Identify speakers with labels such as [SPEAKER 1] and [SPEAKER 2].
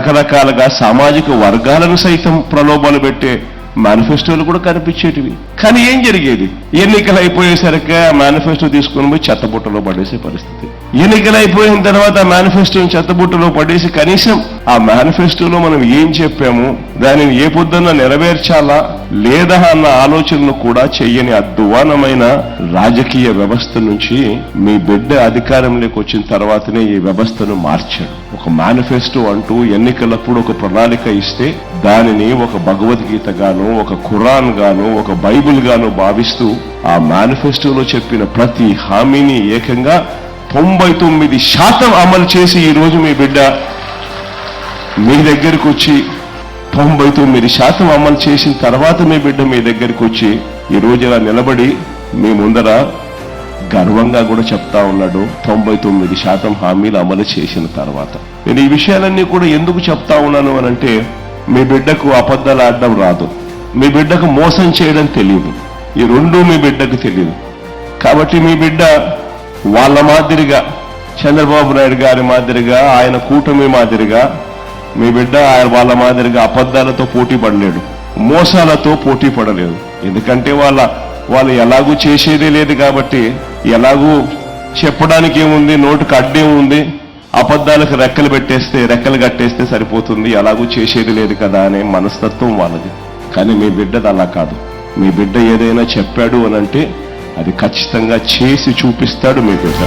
[SPEAKER 1] రకరకాలుగా సామాజిక వర్గాలను సైతం ప్రలోభాలు పెట్టే మేనిఫెస్టోలు కూడా కనిపించేటివి. కానీ ఏం జరిగేది? ఎన్నికలు అయిపోయేసరికి ఆ మేనిఫెస్టో తీసుకుని పోయి చెత్తబుట్టలో పడేసే పరిస్థితి. ఎన్నికలు అయిపోయిన తర్వాత ఆ మేనిఫెస్టోని చెత్తబుట్టలో పడేసి కనీసం ఆ మేనిఫెస్టోలో మనం ఏం చెప్పాము, దానిని ఏ పొద్దున్న నెరవేర్చాలా లేదా అన్న ఆలోచనలు కూడా చెయ్యని అధ్వానమైన రాజకీయ వ్యవస్థ నుంచి మీ బిడ్డ అధికారంలోకి వచ్చిన తర్వాతనే ఈ వ్యవస్థను మార్చాడు. ఒక మేనిఫెస్టో అంటూ ఎన్నికలప్పుడు ఒక ప్రణాళిక ఇస్తే దానిని ఒక భగవద్గీత గాను, ఒక ఖురాన్ గాను, ఒక బైబిల్ గాను భావిస్తూ ఆ మేనిఫెస్టోలో చెప్పిన ప్రతి హామీని ఏకంగా 99% అమలు చేసి ఈ రోజు మీ బిడ్డ మీ దగ్గరికి వచ్చి 99% అమలు చేసిన తర్వాత మీ బిడ్డ మీ దగ్గరికి వచ్చి ఈ రోజు ఇలా నిలబడి మీ ముందర గర్వంగా కూడా చెప్తా ఉన్నాడు 99% హామీలు అమలు చేసిన తర్వాత. నేను ఈ విషయాలన్నీ కూడా ఎందుకు చెప్తా ఉన్నాను అనంటే, మీ బిడ్డకు అబద్ధాలు ఆడడం రాదు, మీ బిడ్డకు మోసం చేయడం తెలియదు, ఈ రెండూ మీ బిడ్డకు తెలియదు. కాబట్టి మీ బిడ్డ వాళ్ళ మాదిరిగా, చంద్రబాబు నాయుడు గారి మాదిరిగా, ఆయన కూటమి మాదిరిగా మీ బిడ్డ వాళ్ళ మాదిరిగా అబద్ధాలతో పోటీ పడలేడు, మోసాలతో పోటీ పడలేదు. ఎందుకంటే వాళ్ళు ఎలాగూ చేసేదే లేదు కాబట్టి, ఎలాగూ చెప్పడానికి ఏముంది, నోటుకు అడ్డేముంది, అబద్ధాలకు రెక్కలు కట్టేస్తే సరిపోతుంది, ఎలాగూ చేసేది లేదు కదా అనే మనస్తత్వం వాళ్ళది. కానీ మీ బిడ్డది అలా కాదు. మీ బిడ్డ ఏదైనా చెప్పాడు అనంటే అది ఖచ్చితంగా చేసి చూపిస్తాడు మీ బిడ్డ.